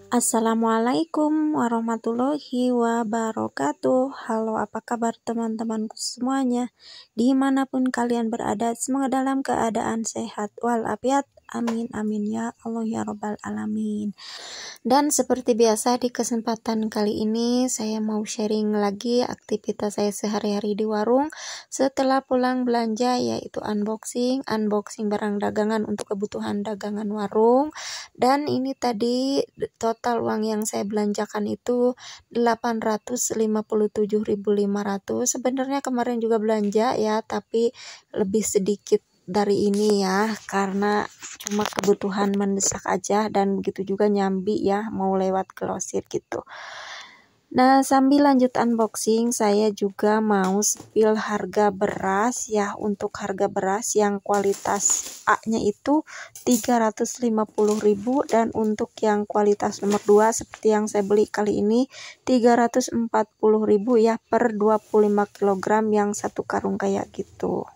Assalamualaikum warahmatullahi wabarakatuh. Halo, apa kabar teman-temanku semuanya? Dimanapun kalian berada, semoga dalam keadaan sehat walafiat. Amin amin ya Allah ya Rabbal alamin. Dan seperti biasa di kesempatan kali ini saya mau sharing lagi aktivitas saya sehari-hari di warung setelah pulang belanja, yaitu unboxing barang dagangan untuk kebutuhan dagangan warung. Dan ini tadi total uang yang saya belanjakan itu 857.500. Sebenarnya kemarin juga belanja ya, tapi lebih sedikit dari ini ya, karena cuma kebutuhan mendesak aja, dan begitu juga nyambi ya, mau lewat grosir gitu. Nah, sambil lanjut unboxing, saya juga mau spill harga beras ya. Untuk harga beras yang kualitas A-nya itu 350.000, dan untuk yang kualitas nomor 2 seperti yang saya beli kali ini 340.000 ya, per 25 kg yang satu karung kayak gitu.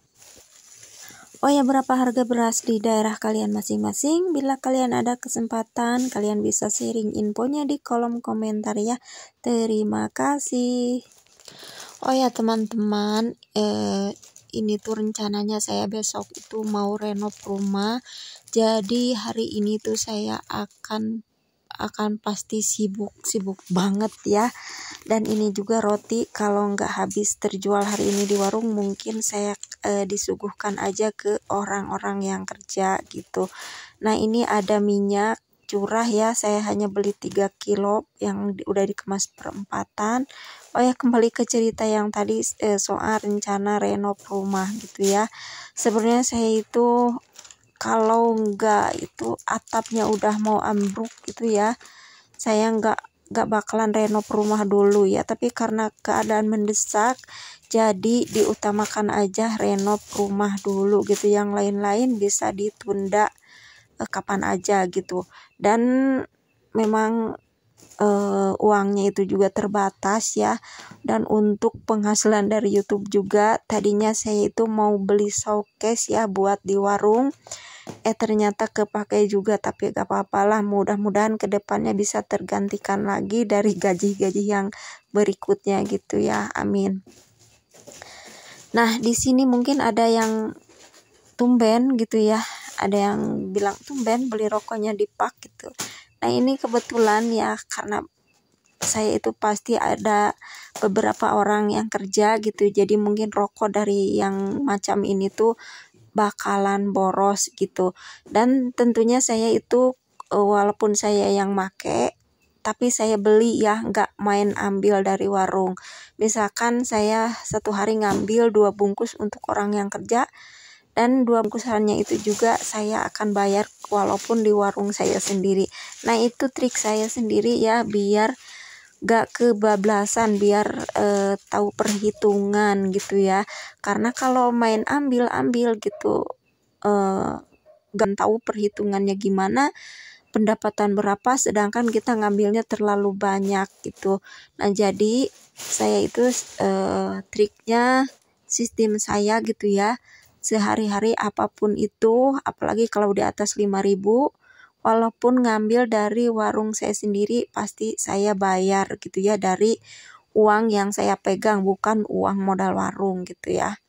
Oh ya, berapa harga beras di daerah kalian masing-masing? Bila kalian ada kesempatan, kalian bisa sharing infonya di kolom komentar ya. Terima kasih. Oh ya teman-teman, ini tuh rencananya saya besok itu mau renov rumah. Jadi hari ini tuh saya akan pasti sibuk banget ya. Dan ini juga roti, kalau nggak habis terjual hari ini di warung, mungkin saya disuguhkan aja ke orang-orang yang kerja gitu. Nah, ini ada minyak curah ya, saya hanya beli 3 kilo yang udah dikemas perempatan. Oh ya, kembali ke cerita yang tadi soal rencana renov rumah gitu ya. Sebenarnya saya itu kalau nggak itu atapnya udah mau ambruk gitu ya, saya nggak bakalan renov rumah dulu ya, tapi karena keadaan mendesak jadi diutamakan aja renov rumah dulu gitu, yang lain-lain bisa ditunda kapan aja gitu. Dan memang uangnya itu juga terbatas ya, dan untuk penghasilan dari YouTube juga tadinya saya itu mau beli showcase ya buat di warung, ternyata kepakai juga, tapi gak apa-apalah, mudah-mudahan kedepannya bisa tergantikan lagi dari gaji-gaji yang berikutnya gitu ya, amin. Nah, di sini mungkin ada yang tumben gitu ya, ada yang bilang tumben beli rokoknya di Pak gitu. Nah, ini kebetulan ya, karena saya itu pasti ada beberapa orang yang kerja gitu, jadi mungkin rokok dari yang macam ini tuh bakalan boros gitu. Dan tentunya saya itu walaupun saya yang make, tapi saya beli ya, nggak main ambil dari warung. Misalkan saya satu hari ngambil 2 bungkus untuk orang yang kerja, dan 2 bungkusannya itu juga saya akan bayar walaupun di warung saya sendiri. Nah, itu trik saya sendiri ya, biar gak kebablasan, biar tahu perhitungan gitu ya. Karena kalau main ambil gitu, gak tahu perhitungannya gimana, pendapatan berapa, sedangkan kita ngambilnya terlalu banyak gitu. Nah, jadi saya itu triknya, sistem saya gitu ya, sehari-hari apapun itu, apalagi kalau di atas 5.000, walaupun ngambil dari warung saya sendiri, pasti saya bayar gitu ya, dari uang yang saya pegang, bukan uang modal warung gitu ya.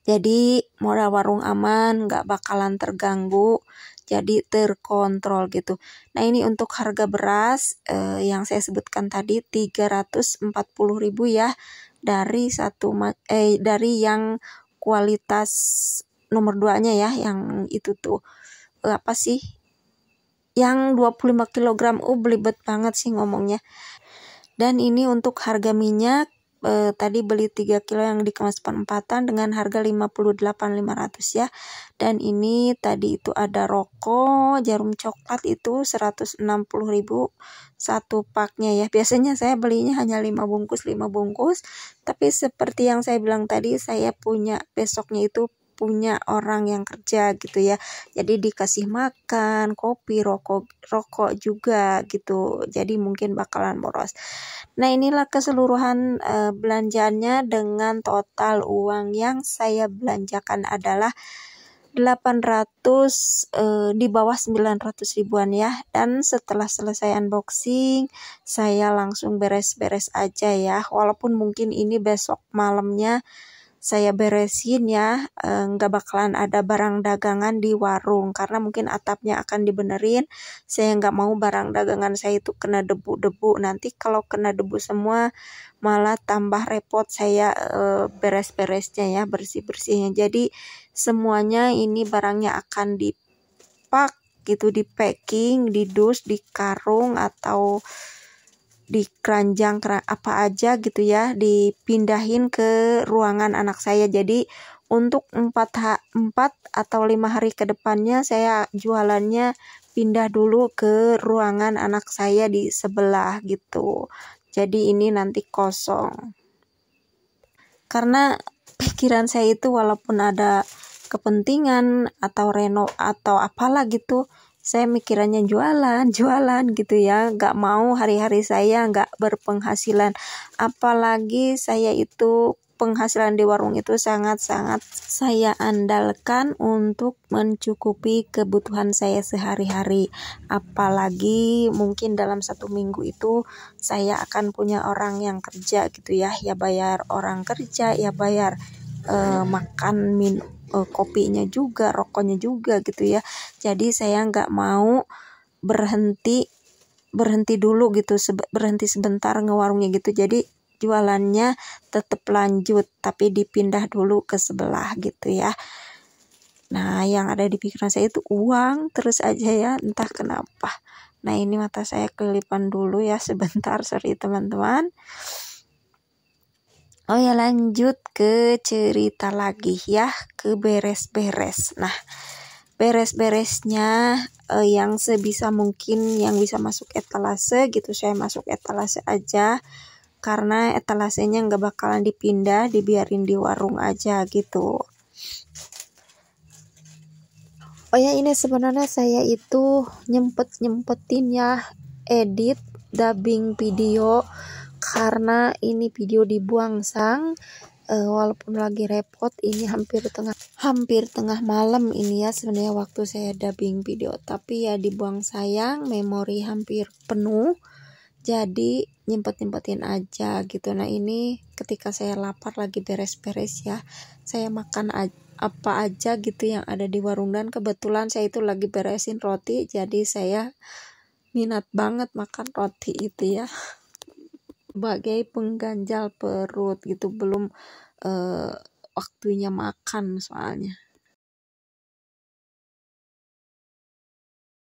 Jadi modal warung aman, nggak bakalan terganggu, jadi terkontrol gitu. Nah, ini untuk harga beras yang saya sebutkan tadi 340.000 ya, dari dari yang kualitas nomor 2-nya ya, yang itu tuh apa sih, yang 25 kg. Belibet banget sih ngomongnya. Dan ini untuk harga minyak, tadi beli 3 kilo yang dikemas perempatan dengan harga 58.500 ya. Dan ini tadi itu ada rokok jarum coklat itu 160.000 satu paknya ya. Biasanya saya belinya hanya 5 bungkus, tapi seperti yang saya bilang tadi, saya punya besoknya itu punya orang yang kerja gitu ya, jadi dikasih makan, kopi, rokok juga gitu, jadi mungkin bakalan boros. Nah, inilah keseluruhan belanjaannya, dengan total uang yang saya belanjakan adalah 800 di bawah 900 ribuan ya. Dan setelah selesai unboxing saya langsung beres-beres aja ya, walaupun mungkin ini besok malamnya saya beresin ya, nggak bakalan ada barang dagangan di warung karena mungkin atapnya akan dibenerin. Saya nggak mau barang dagangan saya itu kena debu-debu, nanti kalau kena debu semua malah tambah repot saya beres-beresnya ya, bersih-bersihnya. Jadi semuanya ini barangnya akan dipak gitu, di packing, di dus, di karung atau di keranjang apa aja gitu ya, dipindahin ke ruangan anak saya. Jadi untuk 4 atau 5 hari ke depannya saya jualannya pindah dulu ke ruangan anak saya di sebelah gitu. Jadi ini nanti kosong. Karena pikiran saya itu walaupun ada kepentingan atau reno atau apalah gitu, saya mikirannya jualan gitu ya, nggak mau hari-hari saya nggak berpenghasilan. Apalagi saya itu penghasilan di warung itu sangat-sangat saya andalkan untuk mencukupi kebutuhan saya sehari-hari. Apalagi mungkin dalam 1 minggu itu saya akan punya orang yang kerja gitu ya, ya bayar orang kerja, ya bayar makan kopinya juga, rokoknya juga gitu ya. Jadi saya nggak mau berhenti dulu gitu, berhenti sebentar ngewarungnya gitu. Jadi jualannya tetap lanjut tapi dipindah dulu ke sebelah gitu ya. Nah, yang ada di pikiran saya itu uang terus aja ya, entah kenapa. Nah, ini mata saya kelipan dulu ya sebentar, sorry teman-teman. Oh ya, lanjut ke cerita lagi ya, ke beres-beres. Nah, beres-beresnya yang sebisa mungkin yang bisa masuk etalase gitu, saya masuk etalase aja. Karena etalasenya nggak bakalan dipindah, dibiarin di warung aja gitu. Oh ya, ini sebenarnya saya itu nyempetin ya edit dubbing video, karena ini video dibuang sang walaupun lagi repot. Ini hampir tengah malam ini ya sebenarnya waktu saya dubbing video, tapi ya dibuang sayang, memori hampir penuh, jadi nyempetin aja gitu. Nah, ini ketika saya lapar lagi beres-beres ya, saya makan apa aja gitu yang ada di warung, dan kebetulan saya itu lagi beresin roti, jadi saya minat banget makan roti itu ya, sebagai pengganjal perut gitu. Belum waktunya makan soalnya.